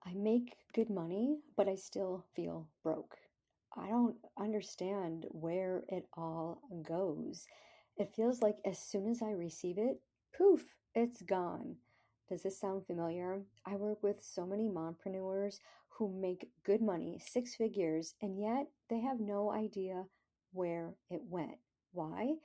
I make good money, but I still feel broke. I don't understand where it all goes. It feels like as soon as I receive it, poof, it's gone. Does this sound familiar? I work with so many mompreneurs who make good money, six figures, and yet they have no idea where it went. Why?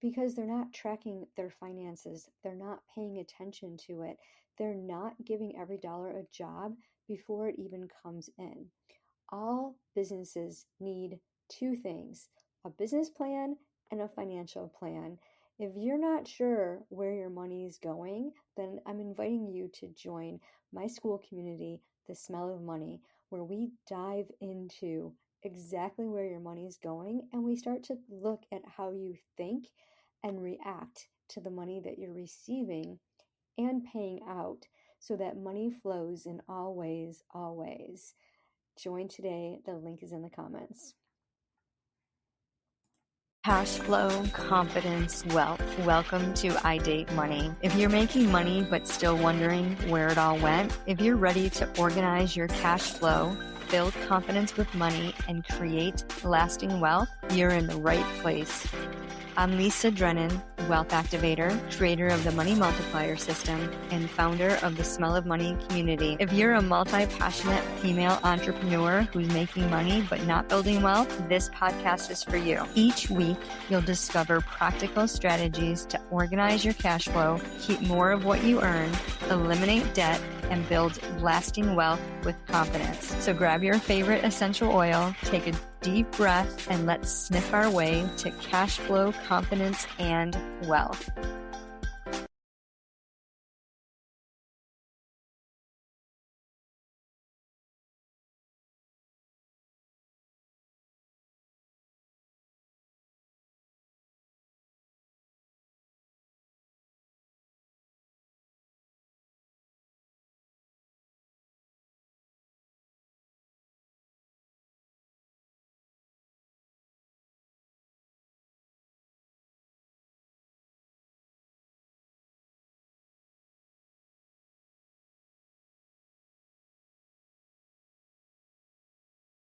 Because they're not tracking their finances, they're not paying attention to it, they're not giving every dollar a job before it even comes in. All businesses need two things: a business plan and a financial plan. If you're not sure where your money is going, then I'm inviting you to join my school community, The Smell of Money, where we dive into exactly where your money is going and we start to look at how you think and react to the money that you're receiving and paying out so that money flows in all ways, always. Join today. The link is in the comments. Cash flow, confidence, wealth. Welcome to iDateMoney. If you're making money but still wondering where it all went, if you're ready to organize your cash flow, build confidence with money, and create lasting wealth, you're in the right place. I'm Lisa Drennan, wealth activator, creator of the Money Multiplier System, and founder of the Smell of Money community. If you're a multi-passionate female entrepreneur who's making money but not building wealth, this podcast is for you. Each week, you'll discover practical strategies to organize your cash flow, keep more of what you earn, eliminate debt, and build lasting wealth with confidence. So grab your favorite essential oil, take a deep breath, and let's sniff our way to cash flow, confidence, and wealth.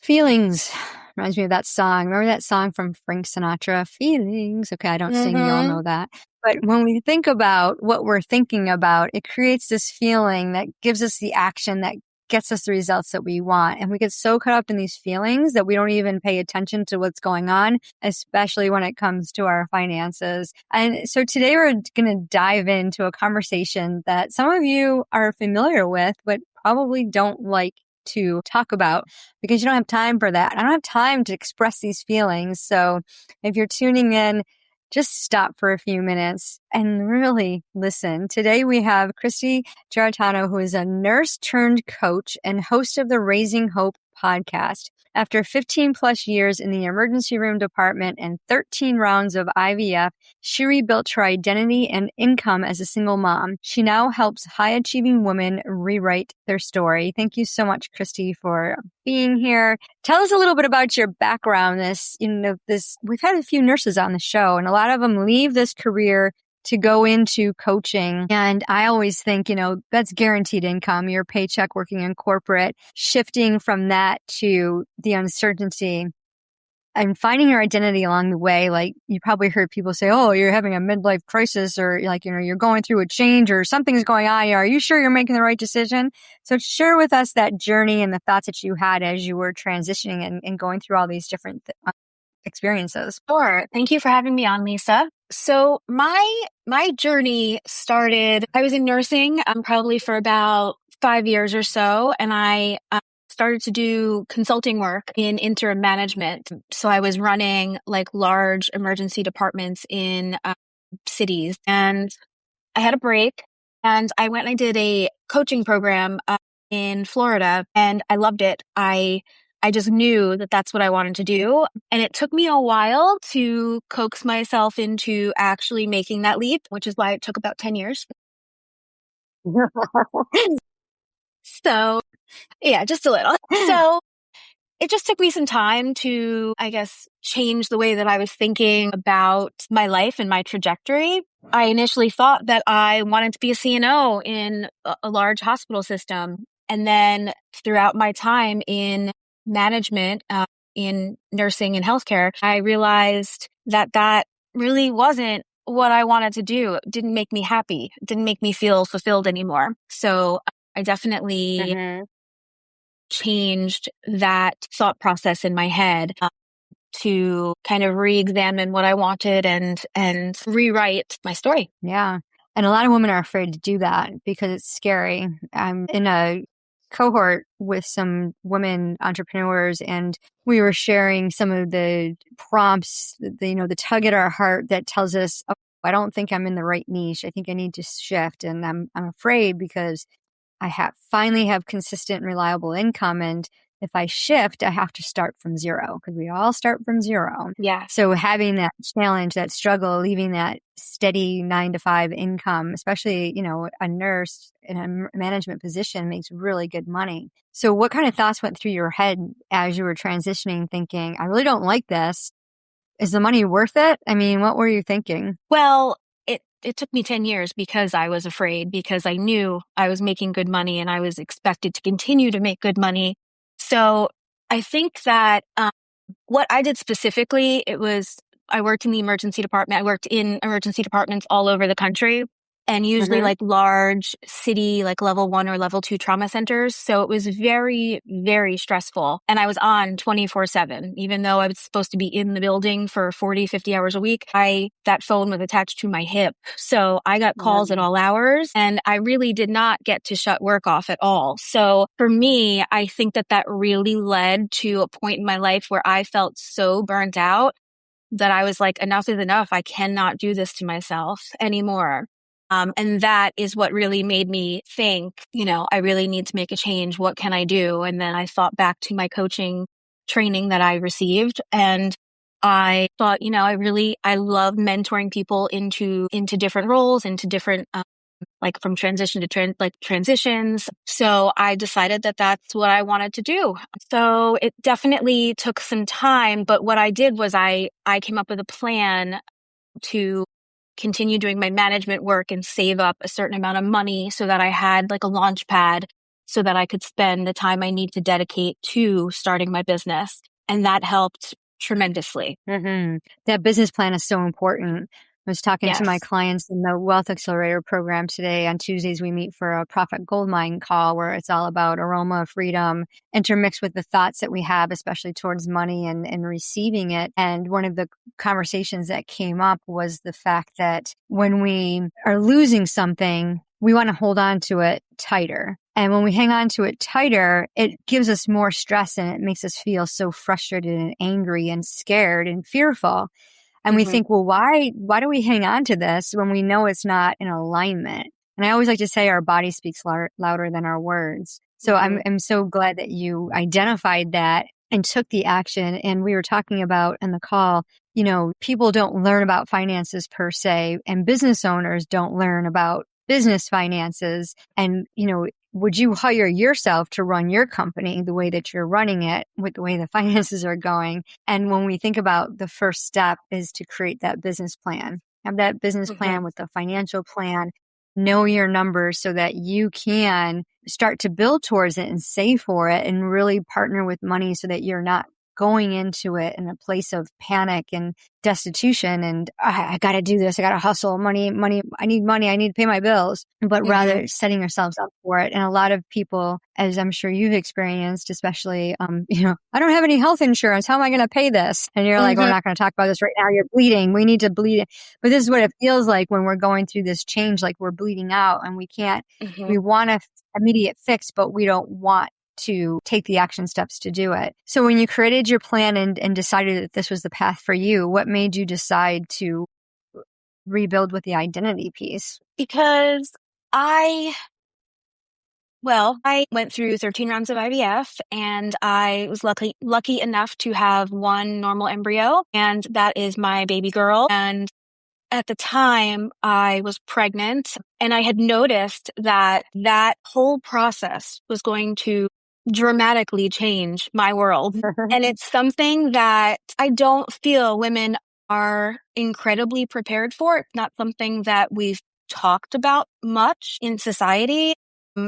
Feelings reminds me of that song. Remember that song from Frank Sinatra? Feelings. Okay, I don't sing. You all know that. But when we think about what we're thinking about, it creates this feeling that gives us the action that gets us the results that we want. And we get so caught up in these feelings that we don't even pay attention to what's going on, especially when it comes to our finances. And so today we're going to dive into a conversation that some of you are familiar with, but probably don't like to talk about because you don't have time for that. I don't have time to express these feelings. So if you're tuning in, just stop for a few minutes and really listen. Today we have Kristy Giarratano, who is a nurse turned coach and host of the Raising Hope podcast. After 15 plus years in the emergency room department and 13 rounds of IVF, she rebuilt her identity and income as a single mom. She now helps high-achieving women rewrite their story. Thank you so much, Kristy, for being here. Tell us a little bit about your background. We've had a few nurses on the show, and a lot of them leave this career to go into coaching. And I always think, that's guaranteed income, your paycheck working in corporate, shifting from that to the uncertainty and finding your identity along the way. Like you probably heard people say, oh, you're having a midlife crisis, or you're going through a change or something's going on. Are you sure you're making the right decision? So share with us that journey and the thoughts that you had as you were transitioning and going through all these different experiences. Sure. Thank you for having me on, Lisa. So my journey started, I was in nursing probably for about 5 years or so, and I started to do consulting work in interim management. So I was running large emergency departments in cities, and I had a break, and I went and I did a coaching program in Florida, and I loved it. I just knew that that's what I wanted to do. And it took me a while to coax myself into actually making that leap, which is why it took about 10 years. So, yeah, just a little. So it just took me some time to, I guess, change the way that I was thinking about my life and my trajectory. I initially thought that I wanted to be a CNO in a large hospital system. And then throughout my time in management, in nursing and healthcare, I realized that that really wasn't what I wanted to do. It didn't make me happy. It didn't make me feel fulfilled anymore. So I definitely changed that thought process in my head to kind of re-examine what I wanted and rewrite my story. Yeah. And a lot of women are afraid to do that because it's scary. I'm in a cohort with some women entrepreneurs, and we were sharing some of the prompts, the tug at our heart that tells us, oh, I don't think I'm in the right niche. I think I need to shift. And I'm afraid because I finally have consistent, reliable income. And if I shift, I have to start from zero because we all start from zero. Yeah. So having that challenge, that struggle, leaving that steady 9 to 5 income, especially, a nurse in a management position makes really good money. So what kind of thoughts went through your head as you were transitioning, thinking, I really don't like this. Is the money worth it? I mean, what were you thinking? Well, it took me 10 years because I was afraid, because I knew I was making good money and I was expected to continue to make good money. So I think that what I did specifically, I worked in the emergency department. I worked in emergency departments all over the country, and usually like large city, like level 1 or level 2 trauma centers. So it was very, very stressful. And I was on 24/7, even though I was supposed to be in the building for 40, 50 hours a week. That phone was attached to my hip. So I got calls at all hours, and I really did not get to shut work off at all. So for me, I think that really led to a point in my life where I felt so burnt out that I was like, enough is enough. I cannot do this to myself anymore. And that is what really made me think, I really need to make a change. What can I do? And then I thought back to my coaching training that I received, and I thought, I love mentoring people into different roles, into different, like from transition to transitions. So I decided that that's what I wanted to do. So it definitely took some time, but what I did was I came up with a plan to continue doing my management work and save up a certain amount of money so that I had like a launch pad so that I could spend the time I need to dedicate to starting my business. And that helped tremendously. That business plan is so important. I was talking to my clients in the Wealth Accelerator program today. On Tuesdays, we meet for a Profit Goldmine call where it's all about aroma, freedom, intermixed with the thoughts that we have, especially towards money and receiving it. And one of the conversations that came up was the fact that when we are losing something, we want to hold on to it tighter. And when we hang on to it tighter, it gives us more stress and it makes us feel so frustrated and angry and scared and fearful. And we think, well, why do we hang on to this when we know it's not in alignment? And I always like to say our body speaks louder than our words. So I'm so glad that you identified that and took the action. And we were talking about in the call, people don't learn about finances per se, and business owners don't learn about business finances. And, would you hire yourself to run your company the way that you're running it with the way the finances are going? And when we think about the first step is to create that business plan, have that business plan with the financial plan, know your numbers so that you can start to build towards it and save for it and really partner with money so that you're not going into it in a place of panic and destitution and I got to do this. I got to hustle money. I need money. I need to pay my bills, but rather setting ourselves up for it. And a lot of people, as I'm sure you've experienced, especially, I don't have any health insurance. How am I going to pay this? And you're like, we're not going to talk about this right now. You're bleeding. We need to bleed. But this is what it feels like when we're going through this change, like we're bleeding out and we can't, we want a immediate fix, but we don't want to take the action steps to do it. So when you created your plan and decided that this was the path for you, what made you decide to rebuild with the identity piece? Because I went through 13 rounds of IVF, and I was lucky enough to have one normal embryo, and that is my baby girl. And at the time I was pregnant, and I had noticed that whole process was going to dramatically change my world. And it's something that I don't feel women are incredibly prepared for. It's not something that we've talked about much in society.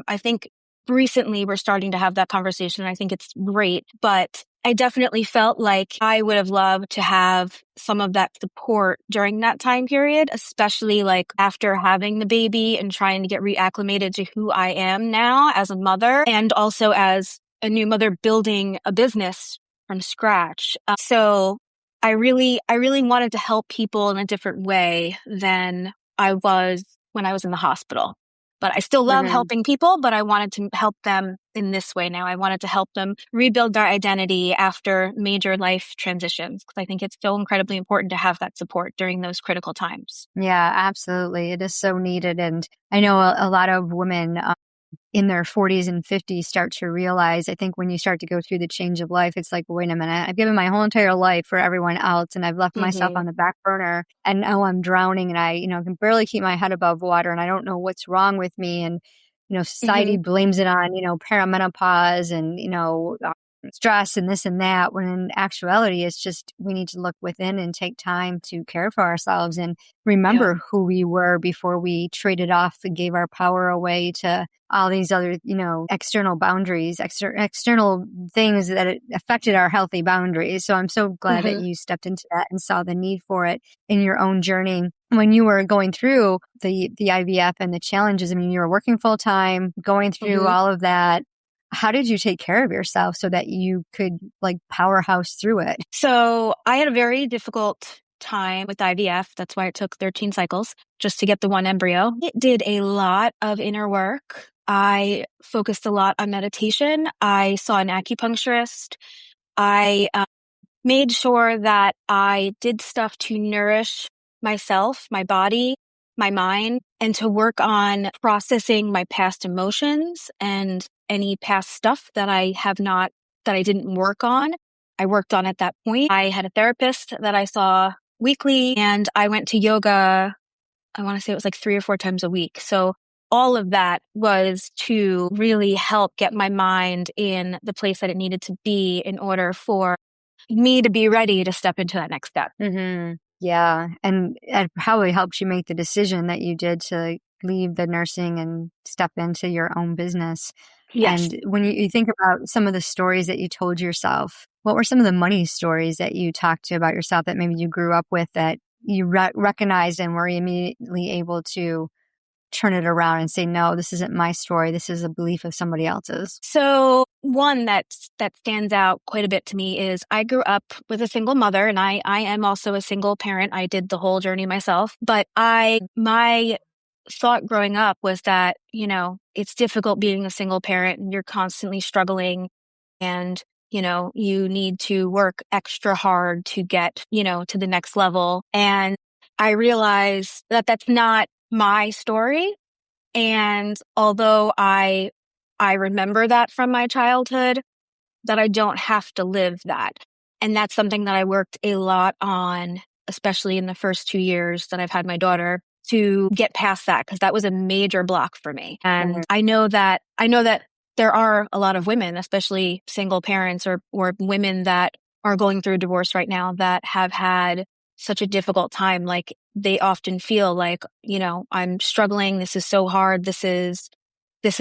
I think recently we're starting to have that conversation. I think it's great, but I definitely felt like I would have loved to have some of that support during that time period, especially like after having the baby and trying to get reacclimated to who I am now as a mother and also as a new mother building a business from scratch. So I really wanted to help people in a different way than I was when I was in the hospital. But I still love helping people, but I wanted to help them in this way now. I wanted to help them rebuild their identity after major life transitions, because I think it's so incredibly important to have that support during those critical times. Yeah, absolutely. It is so needed. And I know a lot of women in their 40s and 50s start to realize, I think when you start to go through the change of life, it's like, wait a minute, I've given my whole entire life for everyone else and I've left myself on the back burner and now I'm drowning and I, can barely keep my head above water and I don't know what's wrong with me. And, society blames it on, perimenopause and, stress and this and that, when in actuality, it's just we need to look within and take time to care for ourselves and remember who we were before we traded off and gave our power away to all these other, external boundaries, external things that it affected our healthy boundaries. So I'm so glad that you stepped into that and saw the need for it in your own journey. When you were going through the IVF and the challenges, I mean, you were working full time, going through all of that. How did you take care of yourself so that you could powerhouse through it? So I had a very difficult time with IVF. That's why it took 13 cycles just to get the one embryo. It did a lot of inner work. I focused a lot on meditation. I saw an acupuncturist. I made sure that I did stuff to nourish myself, my body, my mind, and to work on processing my past emotions and any past stuff that I didn't work on. I worked on at that point. I had a therapist that I saw weekly and I went to yoga. I want to say it was like 3 or 4 times a week. So all of that was to really help get my mind in the place that it needed to be in order for me to be ready to step into that next step. Yeah. And it probably helped you make the decision that you did to leave the nursing and step into your own business. Yes. And when you think about some of the stories that you told yourself, what were some of the money stories that you talked to about yourself that maybe you grew up with that you recognized and were immediately able to turn it around and say, no, this isn't my story. This is a belief of somebody else's? So one that stands out quite a bit to me is I grew up with a single mother and I am also a single parent. I did the whole journey myself, but my thought growing up was that, it's difficult being a single parent and you're constantly struggling and, you need to work extra hard to get, to the next level. And I realized that that's not my story. And although I remember that from my childhood, that I don't have to live that. And that's something that I worked a lot on, especially in the first 2 years that I've had my daughter, to get past that, because that was a major block for me. And I know that there are a lot of women, especially single parents or women that are going through divorce right now, that have had such a difficult time. Like they often feel like, I'm struggling. This is so hard. This is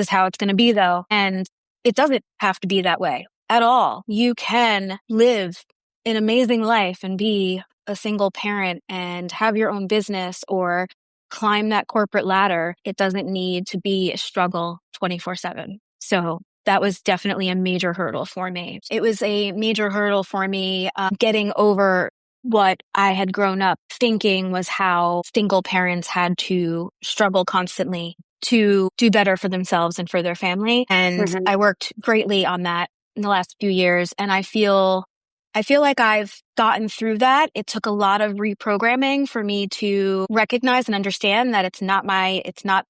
how it's going to be though. And it doesn't have to be that way at all. You can live an amazing life and be a single parent and have your own business or climb that corporate ladder. It doesn't need to be a struggle 24/7. So that was definitely a major hurdle for me. It was a major hurdle for me getting over what I had grown up thinking was how single parents had to struggle constantly to do better for themselves and for their family. And I worked greatly on that in the last few years. And I feel like I've gotten through that. It took a lot of reprogramming for me to recognize and understand that it's not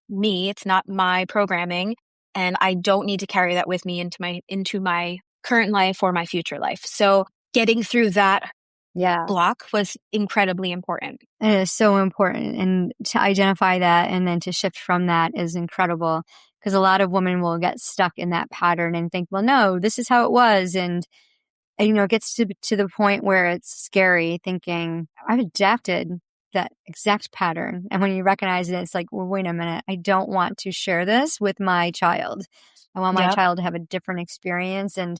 me, it's not my programming. And I don't need to carry that with me into my current life or my future life. So getting through that block was incredibly important. It is so important. And to identify that and then to shift from that is incredible, because a lot of women will get stuck in that pattern and think, well, no, this is how it was. And it gets to the point where it's scary thinking, I've adapted that exact pattern. And when you recognize it, it's like, well, wait a minute, I don't want to share this with my child. I want my Yep. child to have a different experience. And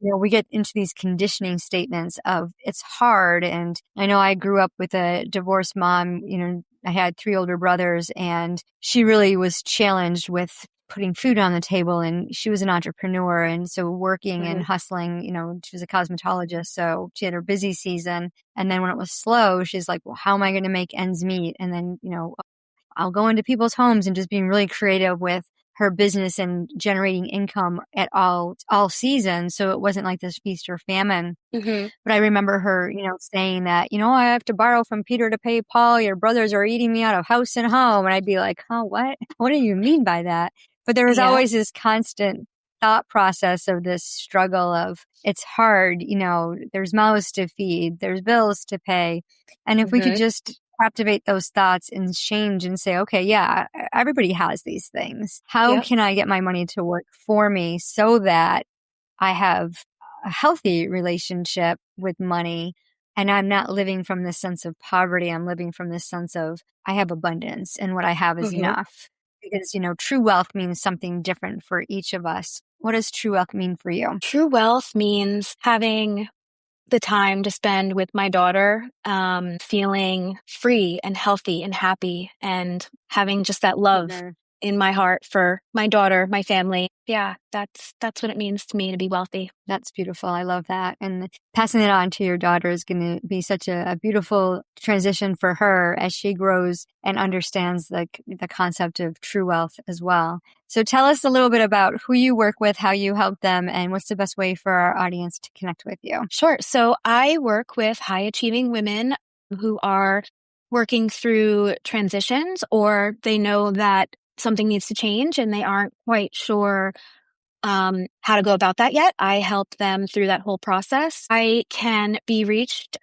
we get into these conditioning statements of it's hard. And I know I grew up with a divorced mom. I had 3 older brothers, and she really was challenged with putting food on the table, and she was an entrepreneur. And so working and hustling, she was a cosmetologist. So she had her busy season. And then when it was slow, she's like, well, how am I going to make ends meet? And then, I'll go into people's homes and just being really creative with her business and generating income at all seasons. So it wasn't like this feast or famine. Mm-hmm. But I remember her, saying that, I have to borrow from Peter to pay Paul. Your brothers are eating me out of house and home. And I'd be like, huh, what? What do you mean by that? But there was Yeah. always this constant thought process of this struggle of it's hard, there's mouths to feed, there's bills to pay. And if we could just captivate those thoughts and change and say, okay, yeah, everybody has these things. How can I get my money to work for me so that I have a healthy relationship with money and I'm not living from this sense of poverty. I'm living from this sense of I have abundance and what I have is enough. Because, true wealth means something different for each of us. What does true wealth mean for you? True wealth means having the time to spend with my daughter, feeling free and healthy and happy, and having just that love in my heart for my daughter, my family. Yeah, that's what it means to me to be wealthy. That's beautiful. I love that. And passing it on to your daughter is going to be such a beautiful transition for her as she grows and understands the concept of true wealth as well. So tell us a little bit about who you work with, how you help them, and what's the best way for our audience to connect with you. Sure. So I work with high achieving women who are working through transitions, or they know that something needs to change and they aren't quite sure how to go about that yet. I help them through that whole process. I can be reached.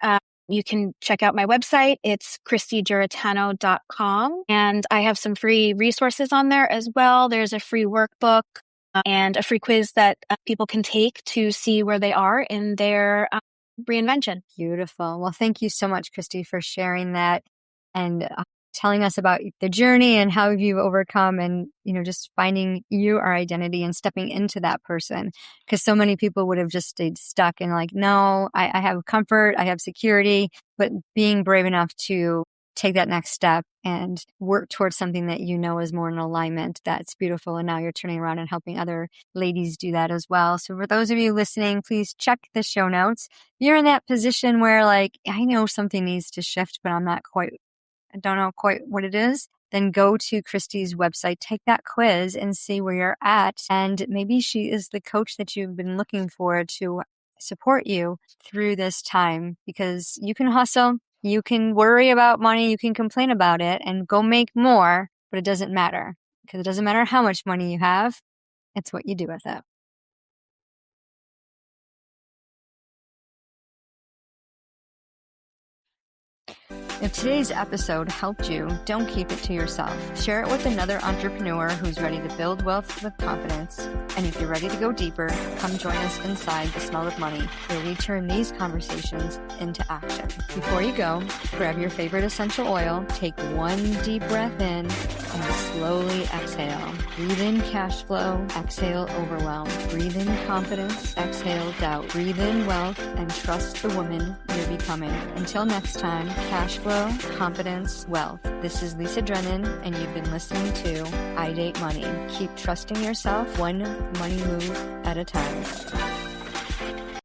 You can check out my website. It's KristyGiarratano.com. And I have some free resources on there as well. There's a free workbook and a free quiz that people can take to see where they are in their reinvention. Beautiful. Well, thank you so much, Kristy, for sharing that and telling us about the journey and how you've overcome and, just finding your identity and stepping into that person. Because so many people would have just stayed stuck and like, no, I have comfort, I have security, but being brave enough to take that next step and work towards something that is more in alignment. That's beautiful. And now you're turning around and helping other ladies do that as well. So for those of you listening, please check the show notes. If you're in that position where like, I know something needs to shift, but I don't know quite what it is, then go to Kristy's website, take that quiz and see where you're at. And maybe she is the coach that you've been looking for to support you through this time, because you can hustle, you can worry about money, you can complain about it and go make more, but it doesn't matter, because it doesn't matter how much money you have. It's what you do with it. If today's episode helped you, don't keep it to yourself. Share it with another entrepreneur who's ready to build wealth with confidence. And if you're ready to go deeper, come join us inside The Smell of Money, where we turn these conversations into action. Before you go, grab your favorite essential oil, take one deep breath in, and slowly exhale. Breathe in cash flow, exhale overwhelm. Breathe in confidence, exhale doubt. Breathe in wealth and trust the woman you're becoming. Until next time, cash flow, confidence, wealth. This is Lisa Drennan, and you've been listening to iDateMoney. Keep trusting yourself, one money move at a time.